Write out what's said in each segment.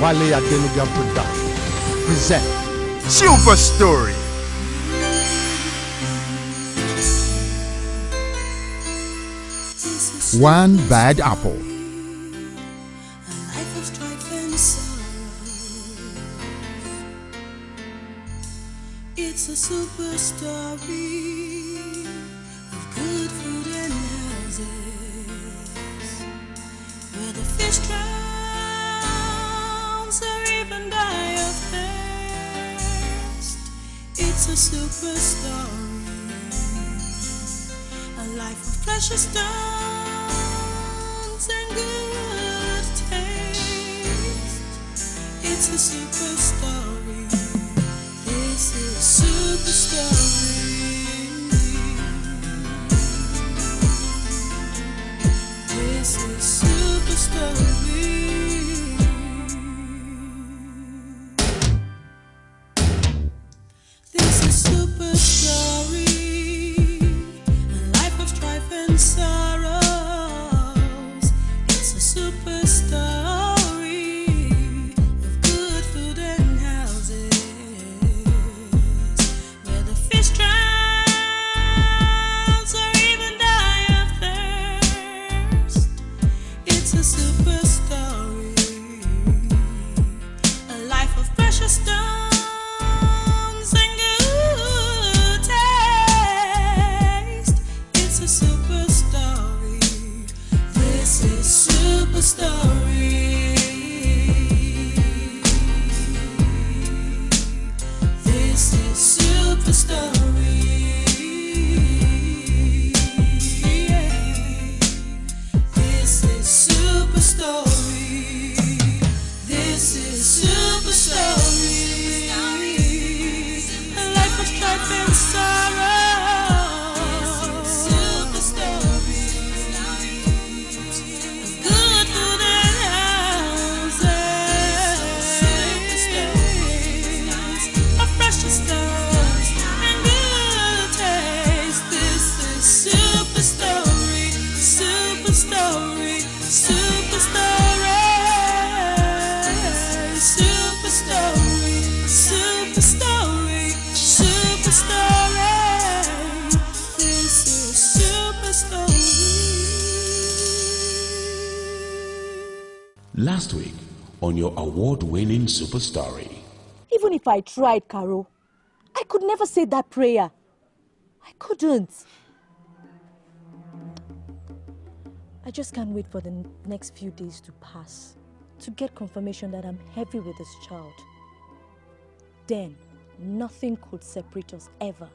Wale Adenuga Production present Super Story. One Bad Apple. It's a super story of good food and houses, where the fish drowns or even die of thirst. It's a super story, a life of precious stones and good taste. It's a super story. This is super story. This is super story. This is super story. A life of strife and sorrows. It's a super story of good food and houses. It's a super story, a life of precious stones and good taste. It's a super story. This is super story. This is super story. Super story. This is super story. A life of strife and sorrow. Super story. Good food and houses. Super stories of precious stones and good taste. This is super story. Super story. Super story, super story, super story, super story. This is super story. Last week on your award-winning Super Story. Even if I tried, Caro, I could never say that prayer. I couldn't. I just can't wait for the next few days to pass to get confirmation that I'm heavy with this child. Then, nothing could separate us ever.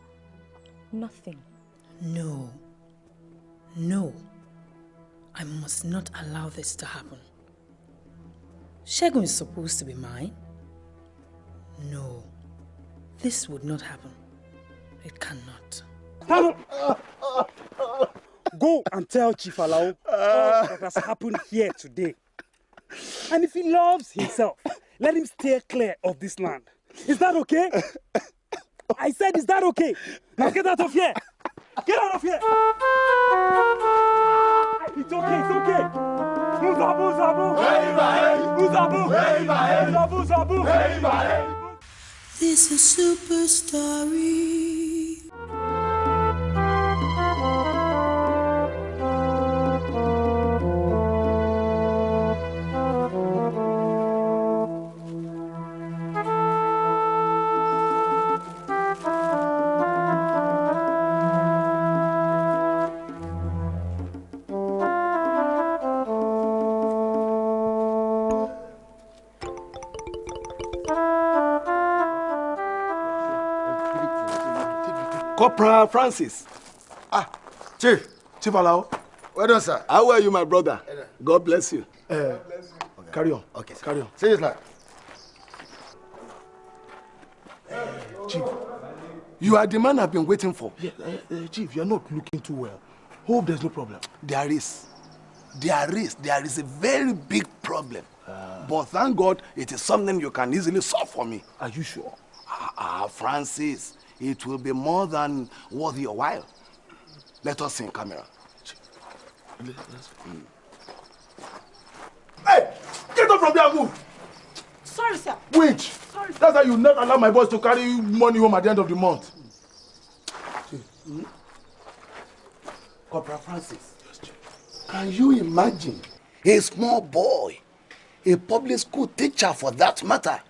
Nothing. No. No. I must not allow this to happen. Shegun is supposed to be mine. No. This would not happen. It cannot. Go and tell Chief Alao all that has happened here today. And if he loves himself, let him stay clear of this land. Is that okay? I said, is that okay? Now get out of here! Get out of here! It's okay, it's okay! Muzabu, Zabu! Muzabu! Zabu, Zabu! This is super story. Corporal Francis. Chief Alao. well done, sir. How are you, my brother? God bless you. Okay. Carry on. Okay, sir. Carry on. See you later. Chief, you are the man I've been waiting for. Yeah, Chief, you're not looking too well. Hope there's no problem. There is a very big problem. But thank God, it is something you can easily solve for me. Are you sure? Francis, it will be more than worth your while. Let us see in camera. Hey, get up from there, move. Which? That's why you never allow my boys to carry money home at the end of the month. Corporal Francis, can you imagine a small boy, a public school teacher for that matter,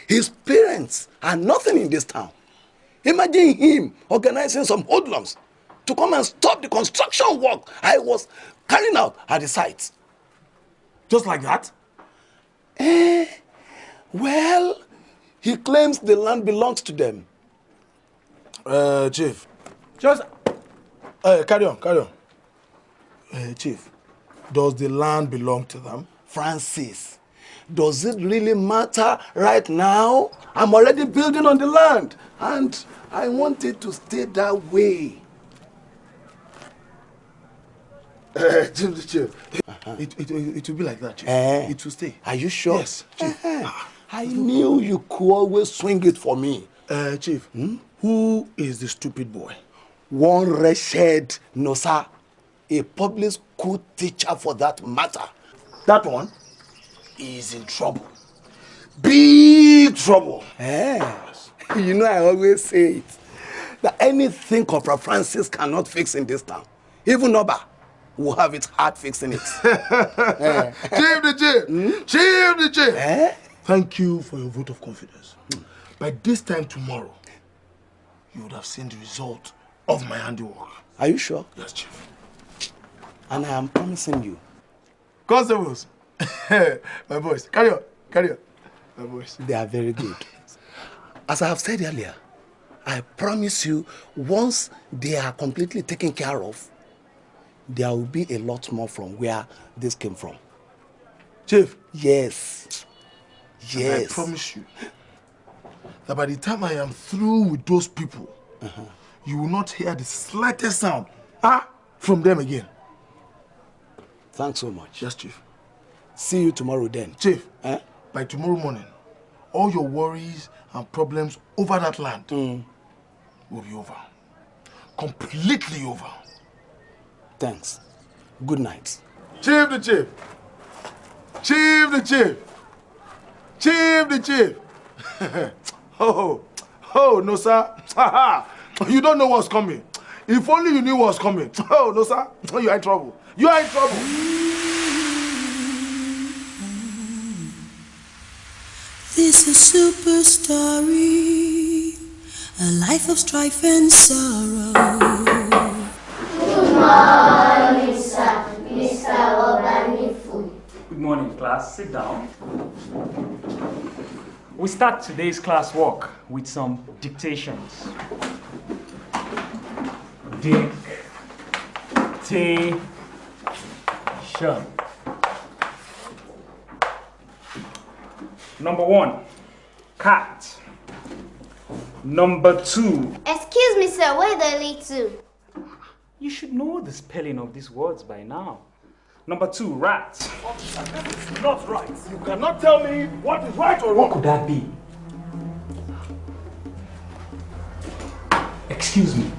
his parents are nothing in this town? Imagine him organizing some hoodlums to come and stop the construction work I was carrying out at the site. Just like that? Well, he claims the land belongs to them. Chief, just carry on. Chief, does the land belong to them? Francis, does it really matter right now? I'm already building on the land and I want it to stay that way. Chief, it will be like that, Chief. It will stay. Are you sure? Yes, Chief. I knew you could always swing it for me. Chief, who is the stupid boy? One wretched Nosa, a public school teacher for that matter. That one is in trouble. Big trouble. You know, I always say it, that anything Corporal Francis cannot fix in this town, even Oba will have it hard fixing it. Chief the Chief. Thank you for your vote of confidence. By this time tomorrow, you would have seen the result of my handiwork. Are you sure? Yes, Chief. And I am promising you. Constables, my boys, carry on. My boys. They are very good. As I have said earlier, I promise you, once they are completely taken care of, there will be a lot more from where this came from. Chief? Yes. And I promise you that by the time I am through with those people, you will not hear the slightest sound from them again. Thanks so much. Yes, Chief. See you tomorrow then. Chief, by tomorrow morning, all your worries and problems over that land will be over. Completely over. Thanks. Good night. Chief the Chief. Chief the Chief. Chief the Chief. No, sir. You don't know what's coming. If only you knew what's coming. No, sir. You are in trouble. You are in trouble. This is a super story, a life of strife and sorrow. Good morning, sir. Mr. Obanifu. Good morning, class. Sit down. We start today's class work with some dictations. Dictation. Number 1, cat. Number 2. Excuse me, sir. Where the lead to? You should know the spelling of these words by now. Number 2, rat. This is not right. You cannot tell me what is right or wrong. What could that be? Excuse me.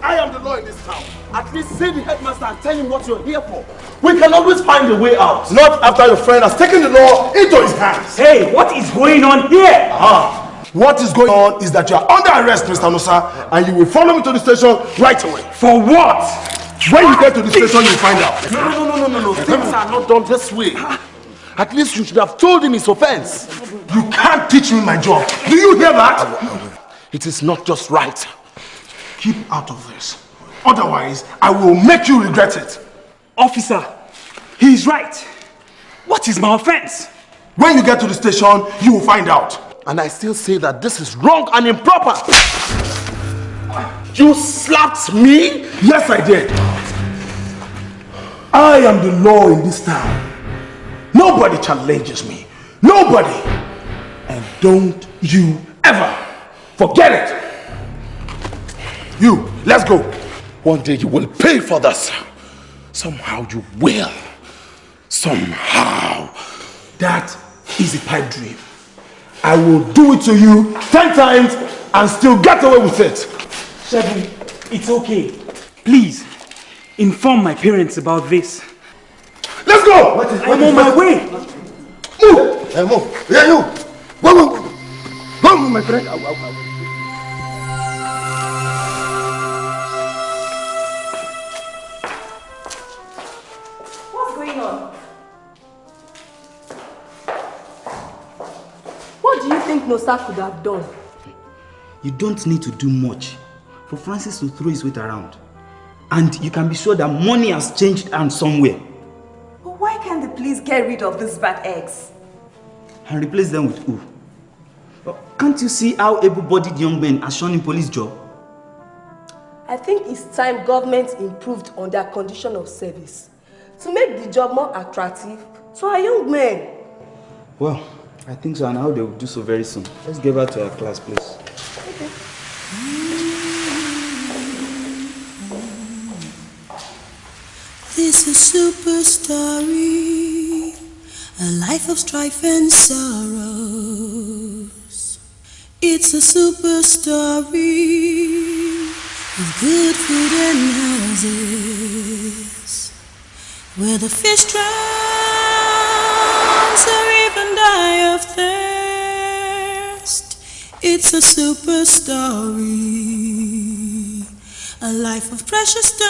I am the law in this town. At least see the headmaster and tell him what you're here for. We can always find a way out. Not after your friend has taken the law into his hands. Hey, what is going on here? What is going on is that you are under arrest, Mr. Nosa, and you will follow me to the station right away. For what? When you get to the station, you'll find out. No. Things are not done this way. At least you should have told him his offense. You can't teach me my job. Do you hear that? It is not just right. Keep out of this. Otherwise, I will make you regret it. Officer, he's right. What is my offense? When you get to the station, you will find out. And I still say that this is wrong and improper. You slapped me? Yes, I did. I am the law in this town. Nobody challenges me. Nobody. And don't you ever forget it. You, let's go. One day you will pay for this. Somehow you will. Somehow. That is a pipe dream. I will do it to you 10 times and still get away with it. Shegun, it's okay. Please, inform my parents about this. Let's go! I'm on my way. Move! Move! Yeah, you! Go! my friend. What's going on? What do you think Nosa could have done? You don't need to do much for Francis to throw his weight around. And you can be sure that money has changed hands somewhere. But why can't the police get rid of these bad eggs? And replace them with who? Can't you see how able-bodied young men are shown in police job? I think it's time government improved on their condition of service to make the job more attractive to our young men. Well, I think so, and how they will do so very soon. Let's get back to our class, please. Okay. This is super story, a life of strife and sorrows. It's a super story of good food and houses, where the fish drowns or even die of thirst. It's a super story, a life of precious stones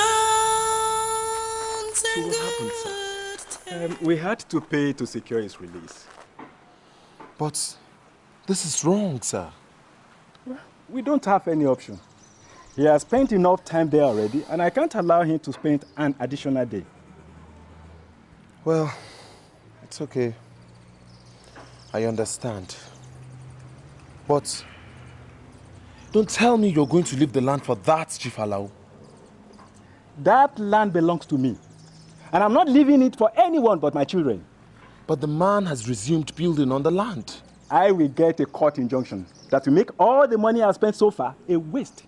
and what happened, sir? We had to pay to secure his release. But this is wrong, sir. We don't have any option. He has spent enough time there already, and I can't allow him to spend an additional day. Well, it's okay. I understand. But don't tell me you're going to leave the land for that, Chief Alao. That land belongs to me. And I'm not leaving it for anyone but my children. But the man has resumed building on the land. I will get a court injunction that will make all the money I've spent so far a waste.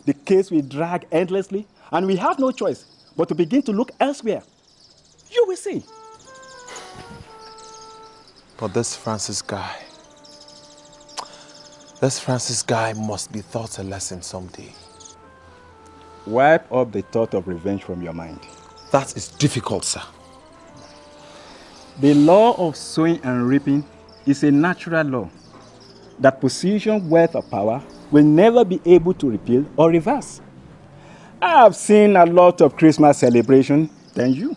The case will drag endlessly, and we have no choice but to begin to look elsewhere. You will see. But this Francis guy must be taught a lesson someday. Wipe up the thought of revenge from your mind. That is difficult, sir. The law of sowing and reaping is a natural law that position, wealth, or power will never be able to repeal or reverse. I have seen a lot of Christmas celebration than you,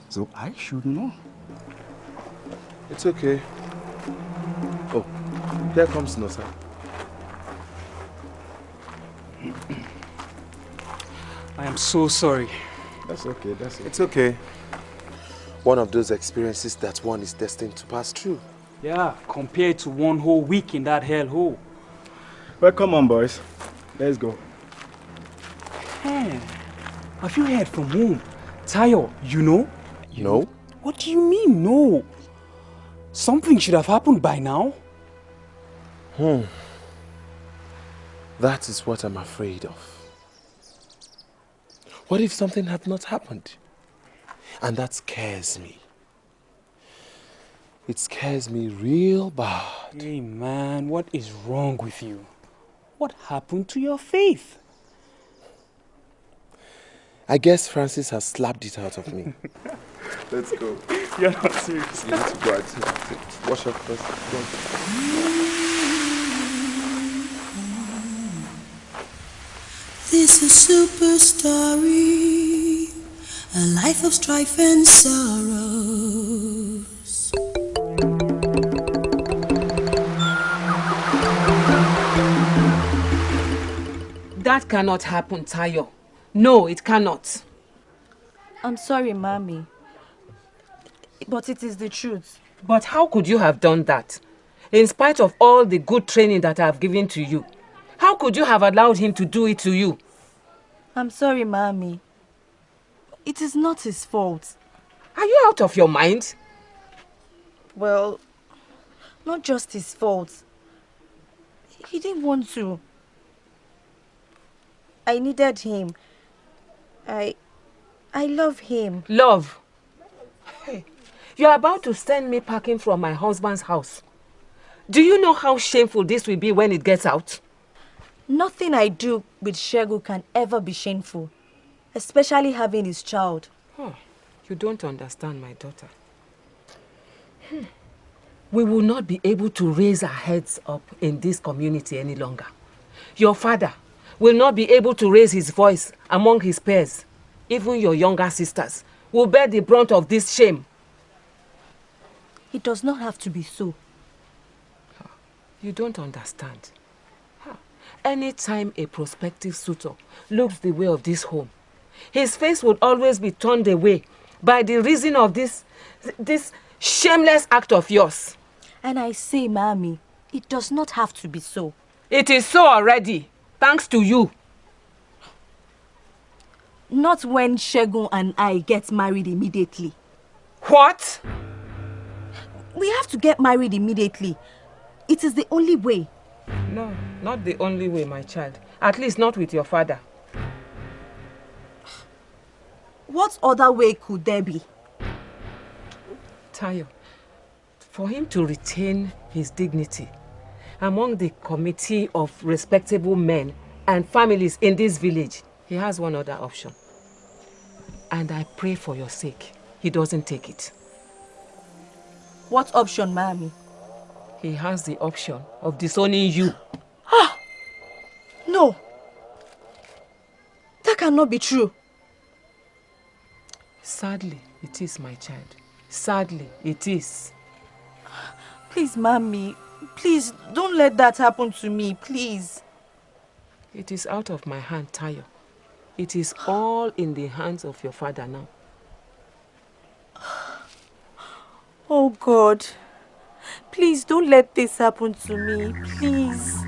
so I should know. It's okay. Oh, here comes Nosa. I am so sorry. That's okay, that's okay. It's okay. One of those experiences that one is destined to pass through. Yeah, compared to one whole week in that hellhole. Well, come on, boys. Let's go. Hey, have you heard from whom? Tayo, you know? No? What do you mean, no? Something should have happened by now. That is what I'm afraid of. What if something had not happened? And that scares me. It scares me real bad. Hey man, what is wrong with you? What happened to your faith? I guess Francis has slapped it out of me. Let's go. You're not serious. You need to go and wash up first. Go. This is super story, a life of strife and sorrows. That cannot happen, Tayo. No, it cannot. I'm sorry, Mommy. But it is the truth. But how could you have done that? In spite of all the good training that I have given to you. How could you have allowed him to do it to you? I'm sorry, Mommy. It is not his fault. Are you out of your mind? Well, not just his fault. He didn't want to. I needed him. I love him. Love? Hey, you're about to send me packing from my husband's house. Do you know how shameful this will be when it gets out? Nothing I do with Shegu can ever be shameful. Especially having his child. Oh, you don't understand, my daughter. we will not be able to raise our heads up in this community any longer. Your father will not be able to raise his voice among his peers. Even your younger sisters will bear the brunt of this shame. It does not have to be so. You don't understand. Anytime a prospective suitor looks the way of this home, his face would always be turned away by the reason of this shameless act of yours. And I say, Mami, it does not have to be so. It is so already, thanks to you. Not when Segun and I get married immediately. What? We have to get married immediately. It is the only way. No, not the only way, my child. At least not with your father. What other way could there be? Tayo, for him to retain his dignity among the committee of respectable men and families in this village, he has one other option. And I pray for your sake, he doesn't take it. What option, Mami? He has the option of disowning you. Ah! No! That cannot be true. Sadly, it is, my child. Sadly, it is. Please, Mami. Please, don't let that happen to me, please. It is out of my hand, Tayo. It is all in the hands of your father now. Oh, God. Please, don't let this happen to me, please.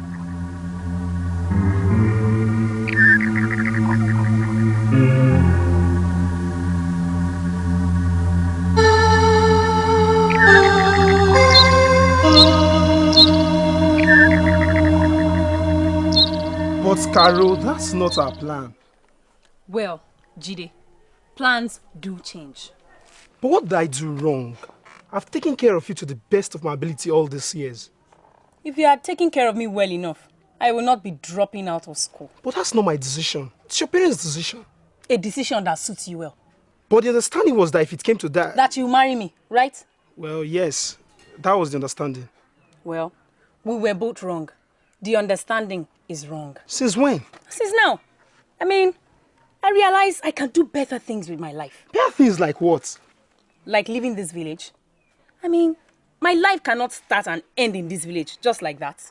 But Carol, that's not our plan. Well, Jide, plans do change. But what did I do wrong? I've taken care of you to the best of my ability all these years. If you had taken care of me well enough, I will not be dropping out of school. But that's not my decision. It's your parents' decision. A decision that suits you well. But the understanding was that if it came to that... That you marry me, right? Well, yes. That was the understanding. Well, we were both wrong. The understanding is wrong. Since when? Since now. I mean, I realize I can do better things with my life. Better things like what? Like leaving this village. I mean, my life cannot start and end in this village just like that.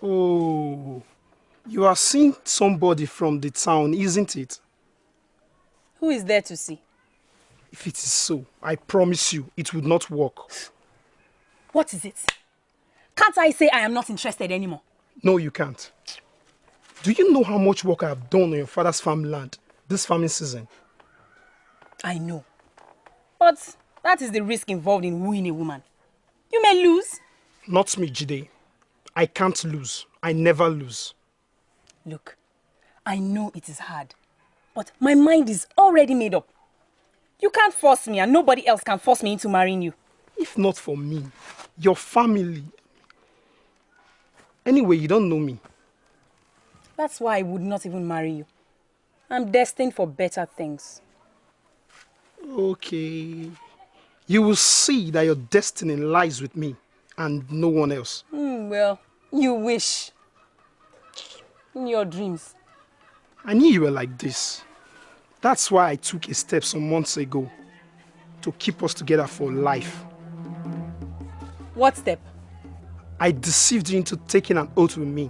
Oh, you are seeing somebody from the town, isn't it? Who is there to see? If it is so, I promise you, it would not work. What is it? Can't I say I am not interested anymore? No, you can't. Do you know how much work I have done on your father's farmland this farming season? I know. But that is the risk involved in wooing a woman. You may lose. Not me, Jide. I can't lose. I never lose. Look, I know it is hard, but my mind is already made up. You can't force me and nobody else can force me into marrying you. If not for me, your family. Anyway, you don't know me. That's why I would not even marry you. I'm destined for better things. Okay. You will see that your destiny lies with me and no one else. Well, you wish. In your dreams. I knew you were like this. That's why I took a step some months ago to keep us together for life. What step? I deceived you into taking an oath with me.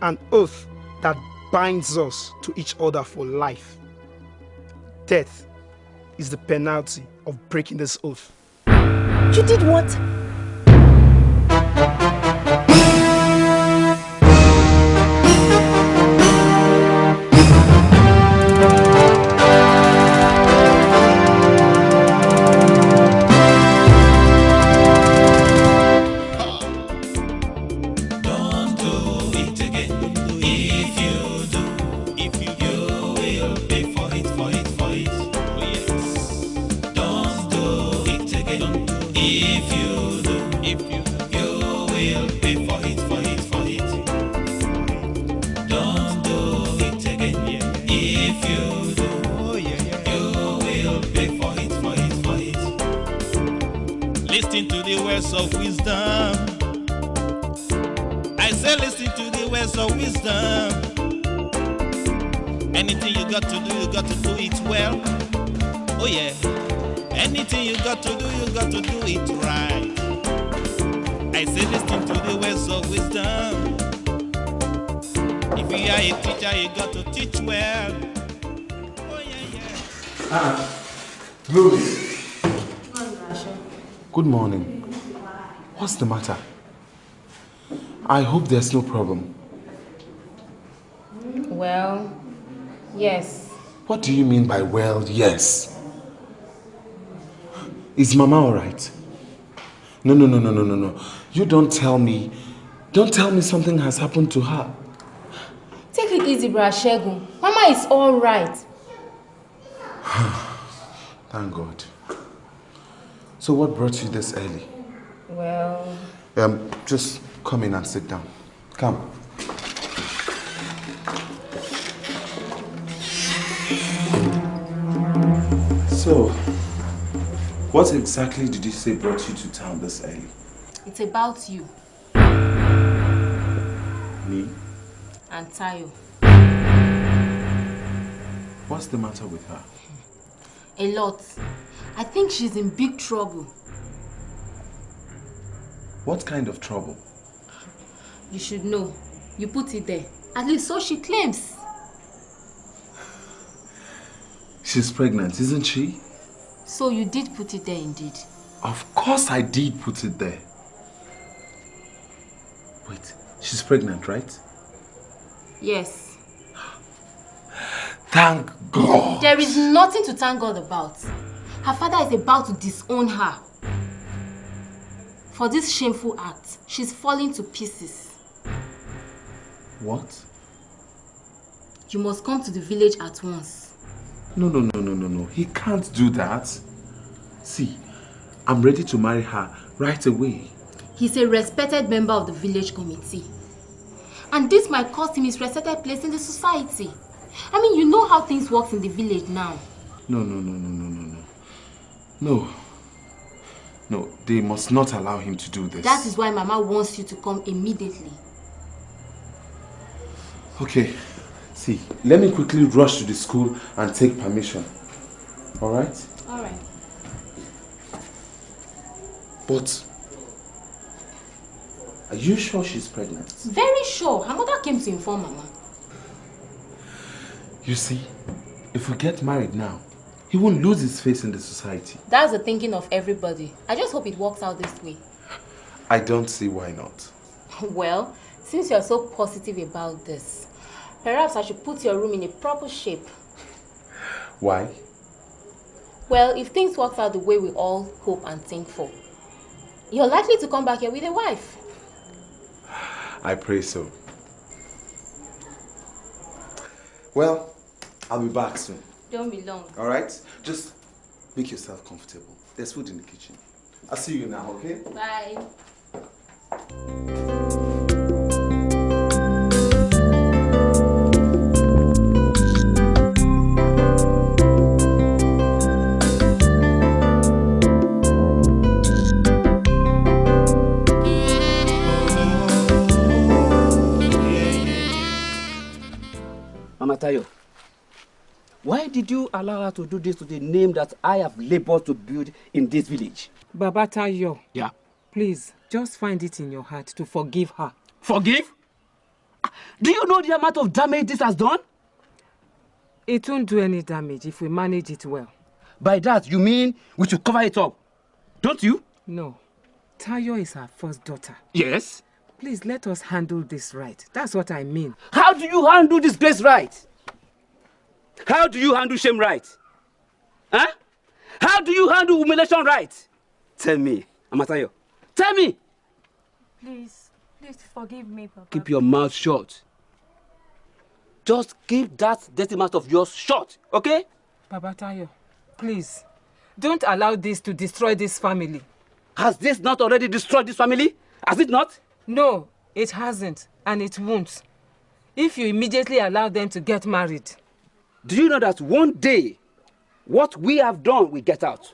An oath that binds us to each other for life. Death is the penalty of breaking this oath. You did what? of wisdom. I say listen to the words of wisdom. Anything you got to do it well. Oh yeah. Anything you got to do it right. I say listen to the words of wisdom. If you are a teacher, you got to teach well. Oh yeah. Louis. Good morning. What's the matter? I hope there's no problem. Well, yes. What do you mean by well, yes? Is Mama alright? No. You don't tell me something has happened to her. Take it easy, Bra Shegun. Mama is alright. Thank God. So what brought you this early? Well... just come in and sit down. Come. So, what exactly did you say brought you to town this early? It's about you. Me? And Tayo. What's the matter with her? A lot. I think she's in big trouble. What kind of trouble? You should know. You put it there. At least so she claims. She's pregnant, isn't she? So you did put it there indeed. Of course I did put it there. Wait, she's pregnant, right? Yes. Thank God. There is nothing to thank God about. Her father is about to disown her. For this shameful act, she's falling to pieces. What? You must come to the village at once. No. He can't do that. See, I'm ready to marry her right away. He's a respected member of the village committee. And this might cost him his respected place in the society. I mean, you know how things work in the village now. No. No, they must not allow him to do this. That is why Mama wants you to come immediately. Okay, see, let me quickly rush to the school and take permission. Alright? Alright. But, are you sure she's pregnant? Very sure. Her mother came to inform Mama. You see, if we get married now, he won't lose his face in the society. That's the thinking of everybody. I just hope it works out this way. I don't see why not. Well, since you're so positive about this, perhaps I should put your room in a proper shape. Why? Well, if things work out the way we all hope and think for, you're likely to come back here with a wife. I pray so. Well, I'll be back soon. Don't be long. Alright? Just make yourself comfortable. There's food in the kitchen. I'll see you now, okay? Bye. Mama Tayo, why did you allow her to do this to the name that I have labored to build in this village? Baba Tayo. Yeah. Please, just find it in your heart to forgive her. Forgive? Do you know the amount of damage this has done? It won't do any damage if we manage it well. By that, you mean we should cover it up, don't you? No. Tayo is our first daughter. Yes. Please, let us handle this right. That's what I mean. How do you handle disgrace right? How do you handle shame right? Huh? How do you handle humiliation right? Tell me, Mama Tayo. Tell me! Please forgive me, Papa. Keep your mouth shut. Just keep that dirty mouth of yours shut, okay? Baba Tayo, please, don't allow this to destroy this family. Has this not already destroyed this family? Has it not? No, it hasn't, and it won't. If you immediately allow them to get married. Do you know that one day, what we have done will get out?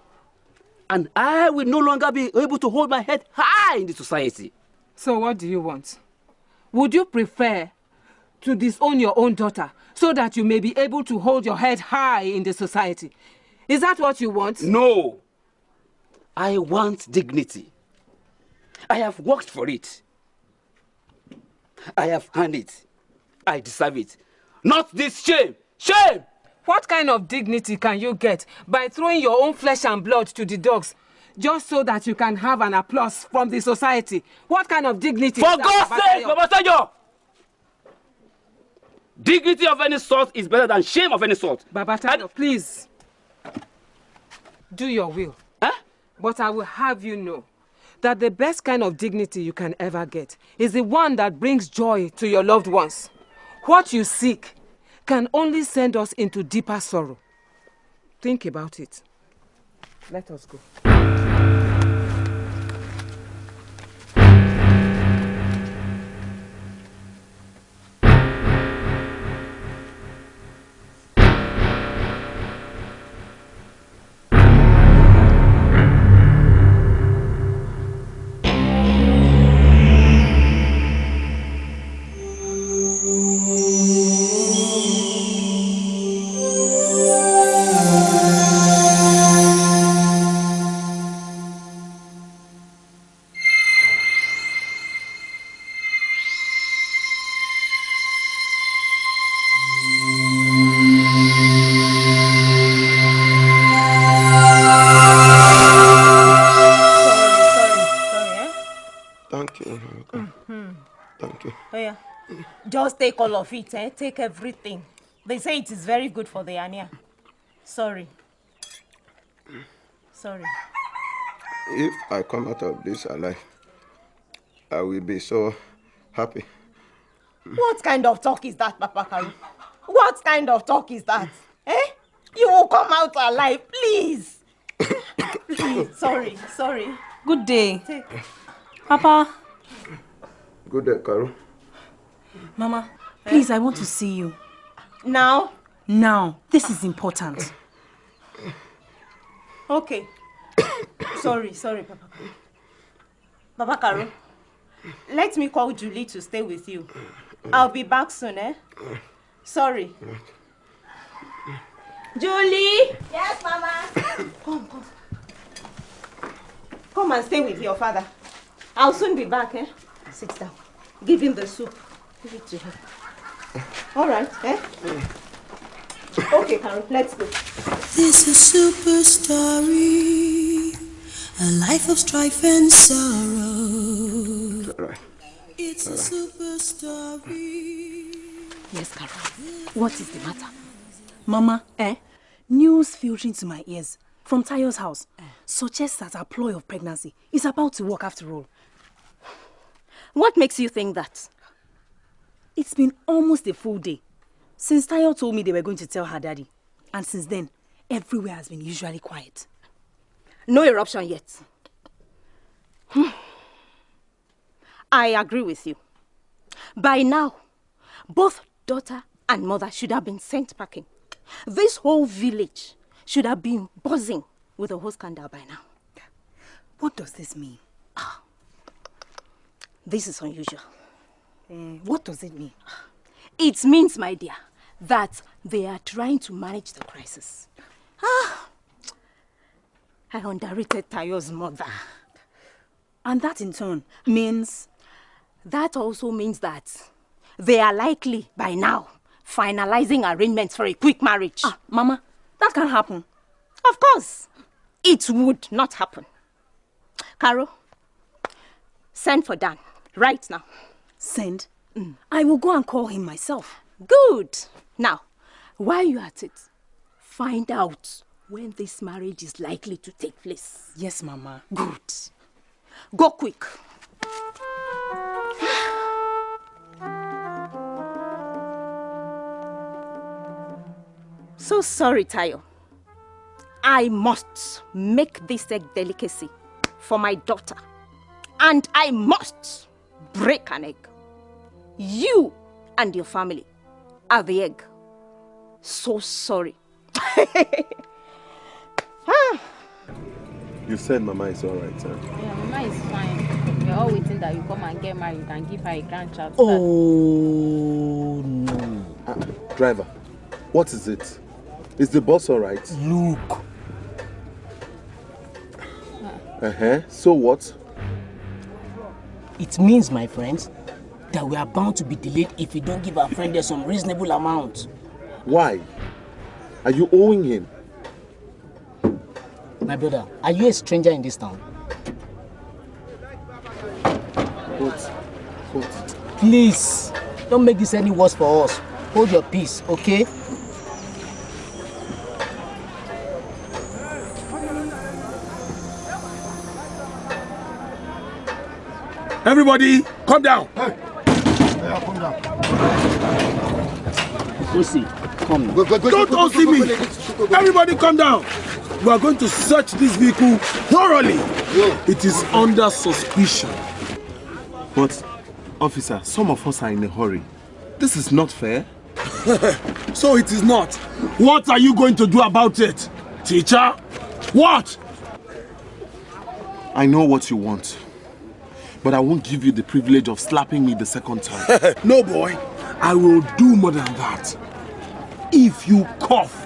And I will no longer be able to hold my head high in the society. So what do you want? Would you prefer to disown your own daughter so that you may be able to hold your head high in the society? Is that what you want? No. I want dignity. I have worked for it. I have earned it. I deserve it. Not this shame. Shame! What kind of dignity can you get by throwing your own flesh and blood to the dogs just so that you can have an applause from the society? What kind of dignity? For God's sake, Babatayo! Dignity of any sort is better than shame of any sort. Babatayo, please. Do your will. Huh? But I will have you know that the best kind of dignity you can ever get is the one that brings joy to your loved ones. What you seek can only send us into deeper sorrow. Think about it. Let us go. Just take all of it, eh? Take everything. They say it is very good for the hernia. Sorry. Sorry. If I come out of this alive, I will be so happy. What kind of talk is that, Papa Karu? What kind of talk is that? Eh? You will come out alive, please. Please, sorry. Good day. Take. Papa. Good day, Karu. Mama, please, I want to see you. Now? Now. This is important. Okay. Sorry, Papa Karu. Papa Karu, let me call Julie to stay with you. I'll be back soon, eh? Sorry. Julie! Yes, Mama? Come. Come and stay with your father. I'll soon be back, eh? Sit down. Give him the soup. Give it to him. All right, eh? Okay, Carol, let's go. This is super story, a life of strife and sorrow. All right. It's a super story. Yes, Carol. What is the matter? Mama, news filtering to my ears from Tayo's house suggests that our ploy of pregnancy is about to work after all. What makes you think that? It's been almost a full day since Tayo told me they were going to tell her daddy. And since then, everywhere has been usually quiet. No eruption yet. I agree with you. By now, both daughter and mother should have been sent packing. This whole village should have been buzzing with a whole scandal by now. What does this mean? This is unusual. What does it mean? It means, my dear, that they are trying to manage the crisis. I underrated Tayo's mother. And that in turn means? That also means that they are likely, by now, finalizing arrangements for a quick marriage. Mama, that can't happen. Of course. It would not happen. Carol, send for Dan right now. Send? I will go and call him myself. Good. Now, while you're at it, find out when this marriage is likely to take place. Yes, Mama. Good. Go quick. So sorry, Tayo. I must make this egg delicacy for my daughter. And I must break an egg. You and your family are the egg. So sorry. You said Mama is alright, huh? Yeah, Mama is fine. We're all waiting that you come and get married and give her a grandchild. Oh, no. Driver, what is it? Is the boss alright? Look. So what? It means, my friends, that we are bound to be delayed if we don't give our friend there some reasonable amount. Why? Are you owing him? My brother, are you a stranger in this town? What? Please, don't make this any worse for us. Hold your peace, okay? Everybody, come down. Hey. Yeah, come down. Osi, come. Don't all see me. Everybody, come down. We are going to search this vehicle thoroughly. It is under suspicion. But, officer, some of us are in a hurry. This is not fair. So it is not. What are you going to do about it, teacher? What? I know what you want. But I won't give you the privilege of slapping me the second time. No, boy. I will do more than that. If you cough,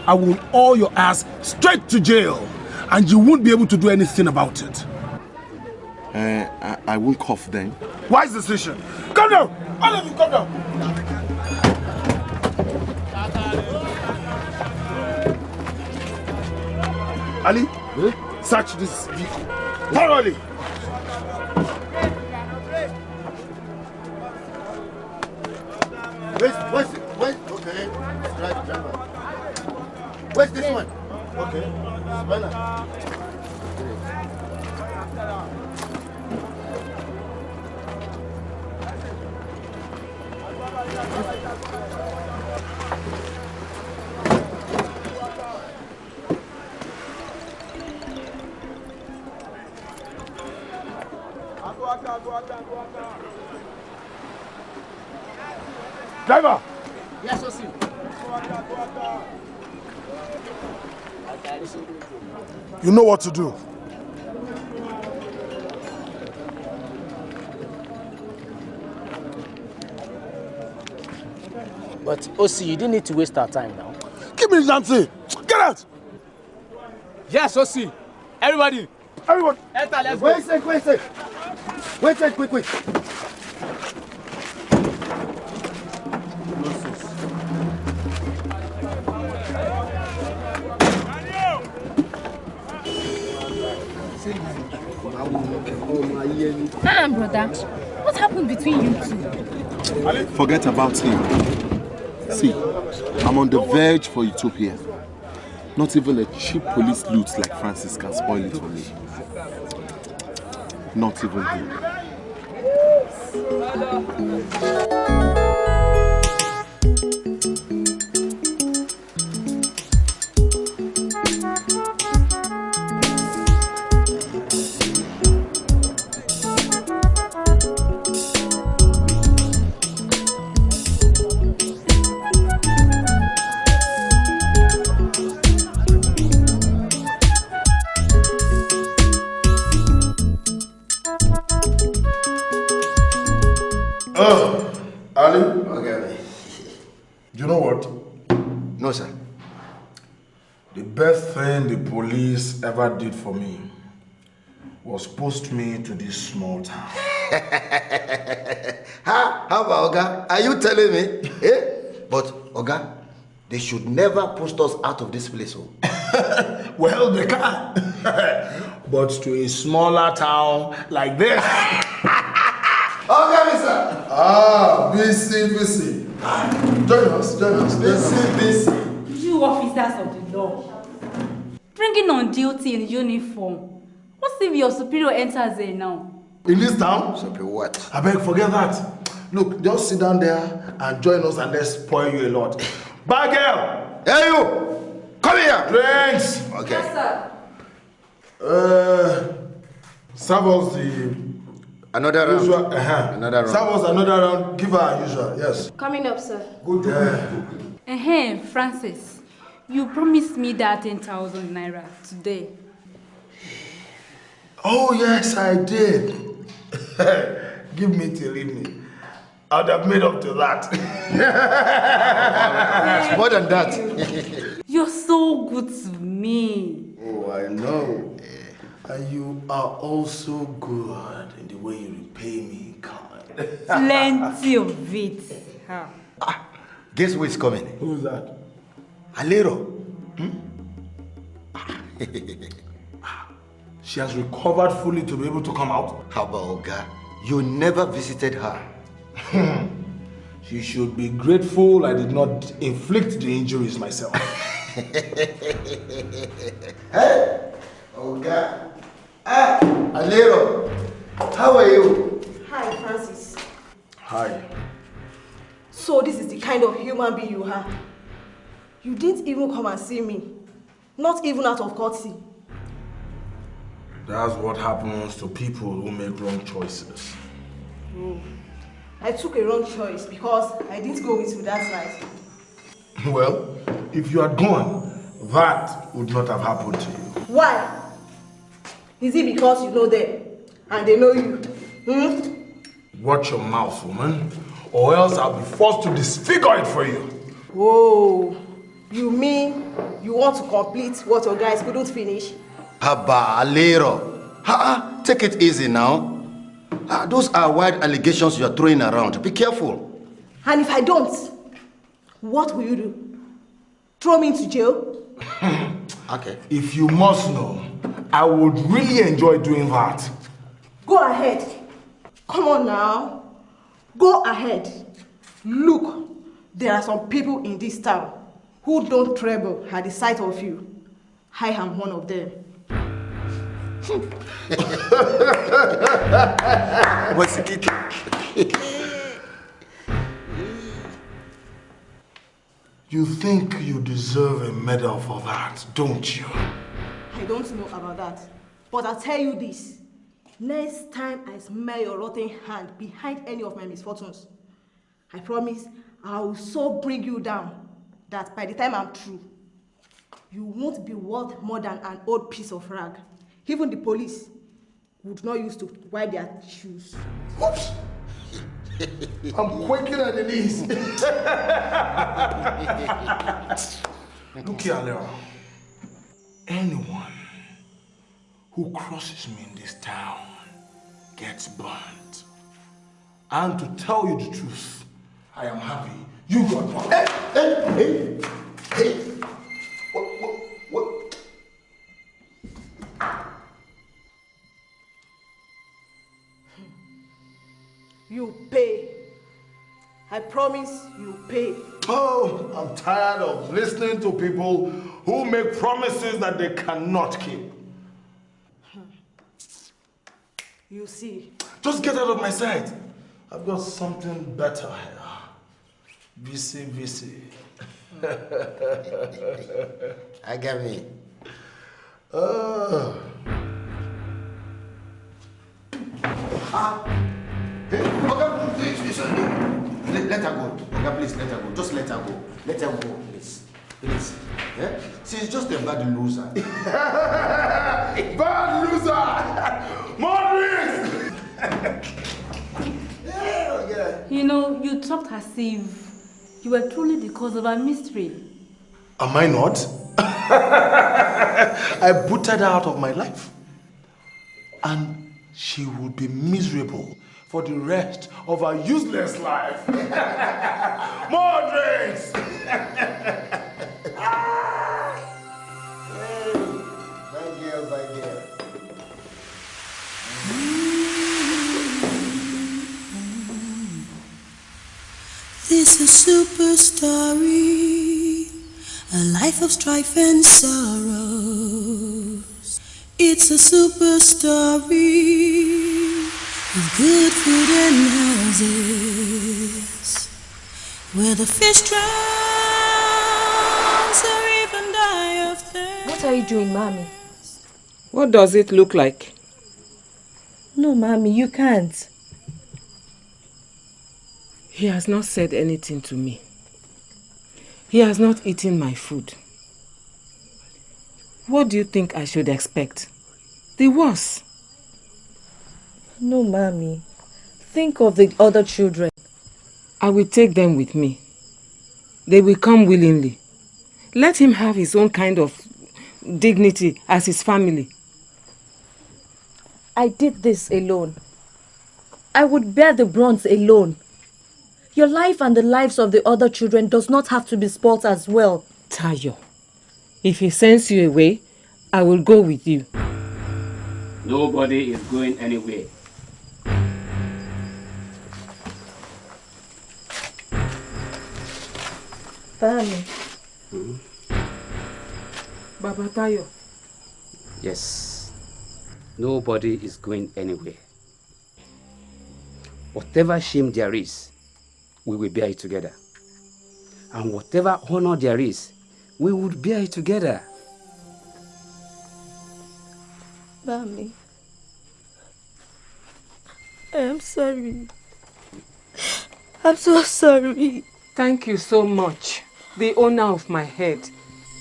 I will haul your ass straight to jail. And you won't be able to do anything about it. I won't cough then. Wise decision. Come down. All of you, come down. Ali, search this vehicle thoroughly. Where's okay. Right, driver. Where's this one? Okay. Spinner. Driver! Yes, Osi. You know what to do. But, Osi, you didn't need to waste our time now. Give me Nancy. Get out! Yes, Osi. Everybody. Everyone. Enter, let's go. Wait a sec. Wait, quick. Brother, what happened between you two? Forget about him. See, I'm on the verge for Utopia. Not even a cheap police loot like Francis can spoil it for me. Not even him. Ali? Okay. You know what? No, sir. The best thing the police ever did for me was post me to this small town. How about Oga? Are you telling me? But Oga, they should never post us out of this place. Oh. Well, they can. But to a smaller town like this. Okay, sir. BC. Join us. BC. You officers of the law, bringing on duty in uniform. What if your superior enters there now? In this town? Superior what? I beg, forget that. Look, just sit down there and join us and let's spoil you a lot. Bye, girl. Hey, you. Come here. Drinks. Okay. Yes, sir. Serve us the another round. Usual, Another round. Serve us another round. Give her our usual. Yes. Coming up, sir. Francis, you promised me that 10,000 naira today. Oh, yes, I did. Give me till evening. I'd have made up to that. It's more than that. You're so good to me. Oh, I know. And you are also good in the way you repay me in kind. Plenty of it. Huh. Guess who is coming? Who's that? Alero. She has recovered fully to be able to come out. How about Oga? You never visited her. She should be grateful I did not inflict the injuries myself. Hey, Oga. Alero. How are you? Hi, Francis. Hi. So this is the kind of human being you are. You didn't even come and see me. Not even out of courtesy. That's what happens to people who make wrong choices. I took a wrong choice because I didn't go with you that night. Well, if you had gone, that would not have happened to you. Why? Is it because you know them and they know you? Watch your mouth, woman, or else I'll be forced to disfigure it for you. Oh, you mean you want to complete what your guys couldn't finish? Haba, Alero. Take it easy now. Those are wild allegations you are throwing around. Be careful. And if I don't, what will you do? Throw me into jail? Okay. If you must know, I would really enjoy doing that. Go ahead. Come on now. Go ahead. Look, there are some people in this town who don't tremble at the sight of you. I am one of them. What's it? You think you deserve a medal for that, don't you? I don't know about that. But I'll tell you this. Next time I smell your rotten hand behind any of my misfortunes, I promise I will so bring you down that by the time I'm through, you won't be worth more than an old piece of rag. Even the police would not use to wipe their shoes. Whoops! I'm quaking at the knees. Look here, Alero. Anyone who crosses me in this town gets burnt. And to tell you the truth, I am happy you got burnt. Hey! What? You pay. I promise you pay. Oh, I'm tired of listening to people who make promises that they cannot keep. You see. Just get out of my sight. I've got something better here. VC. I get me. Let her go. Okay, please let her go. Just let her go. Let her go, please. Please. Yeah? She's just a bad loser. Bad loser! More drinks! You know, you talked as if you were truly the cause of our mystery. Am I not? I booted her out of my life. And she will be miserable for the rest of her useless life. More drinks! Bye, girl. This is super story, a life of strife and sorrows. It's a super story of good food and houses, where the fish drowns or even die of thirst. What are you doing, Mommy? What does it look like? No, Mommy, you can't. He has not said anything to me. He has not eaten my food. What do you think I should expect? The worst. No, Mommy. Think of the other children. I will take them with me. They will come willingly. Let him have his own kind of dignity as his family. I did this alone. I would bear the brunt alone. Your life and the lives of the other children does not have to be spoilt as well. Tayo, if he sends you away, I will go with you. Nobody is going anywhere. Family. Baba Tayo. Yes. Nobody is going anywhere. Whatever shame there is, we will bear it together. And whatever honor there is, we would bear it together. Mommy, I am sorry. I'm so sorry. Thank you so much, the owner of my head.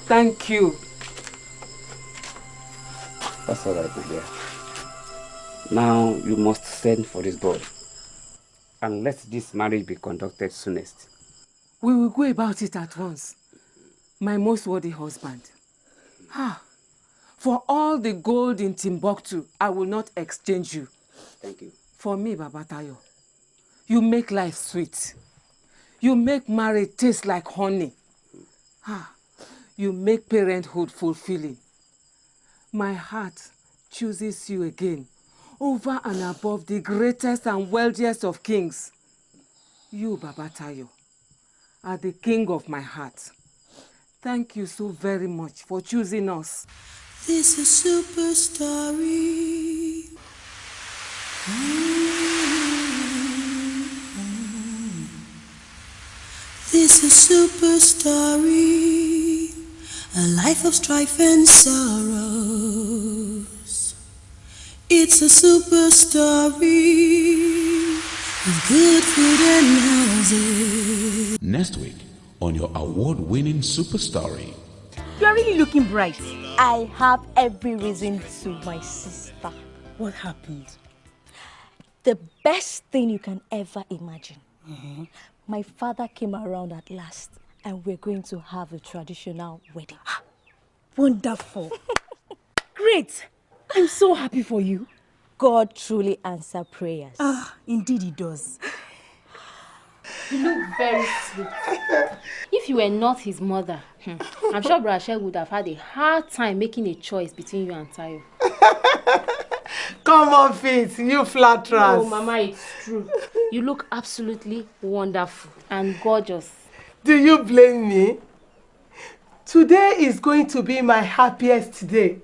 Thank you. That's all right, dear. Now you must send for this boy. And let this marriage be conducted soonest. We will go about it at once. My most worthy husband. For all the gold in Timbuktu, I will not exchange you. Thank you. For me, Baba Tayo, you make life sweet. You make marriage taste like honey. You make parenthood fulfilling. My heart chooses you again, over and above the greatest and wealthiest of kings. You, Baba Tayo, are the king of my heart. Thank you so very much for choosing us. This is Super Story. This is Super Story. A life of strife and sorrows. It's a super story of good food and houses. Next week on your award-winning Super Story. You are really looking bright. I have every reason to, my sister. What happened? The best thing you can ever imagine. My father came around at last, and we're going to have a traditional wedding. Wonderful. Great. I'm so happy for you. God truly answers prayers. Indeed he does. You look very sweet. If you were not his mother, I'm sure Brashel would have had a hard time making a choice between you and Tayo. Come on, Faith, you flatterers. Oh, Mama, it's true. You look absolutely wonderful and gorgeous. Do you blame me? Today is going to be my happiest day.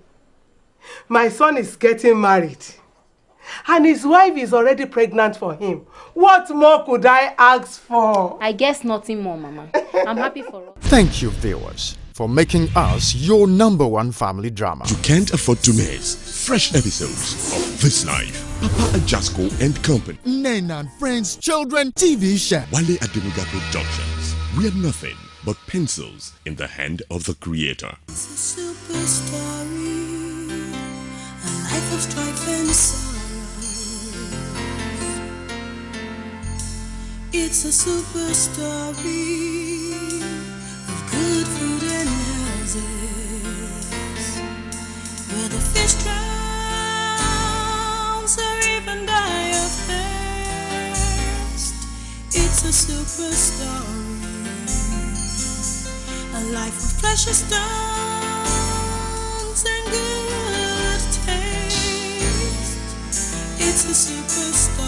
My son is getting married. And his wife is already pregnant for him. What more could I ask for? I guess nothing more, Mama. I'm happy for us. Thank you, viewers, for making us your #1 family drama. You can't afford to miss fresh episodes of This Life, Papa Ajasco and Company, Nena and Friends Children TV show. Wale Adenuga Productions. We are nothing but pencils in the hand of the creator. It's a super story, a life of strife and sorrow. It's a super story of good food and houses, where the fish drowns or even die of thirst. It's a super story, a life of precious stones and good taste. It's a super story.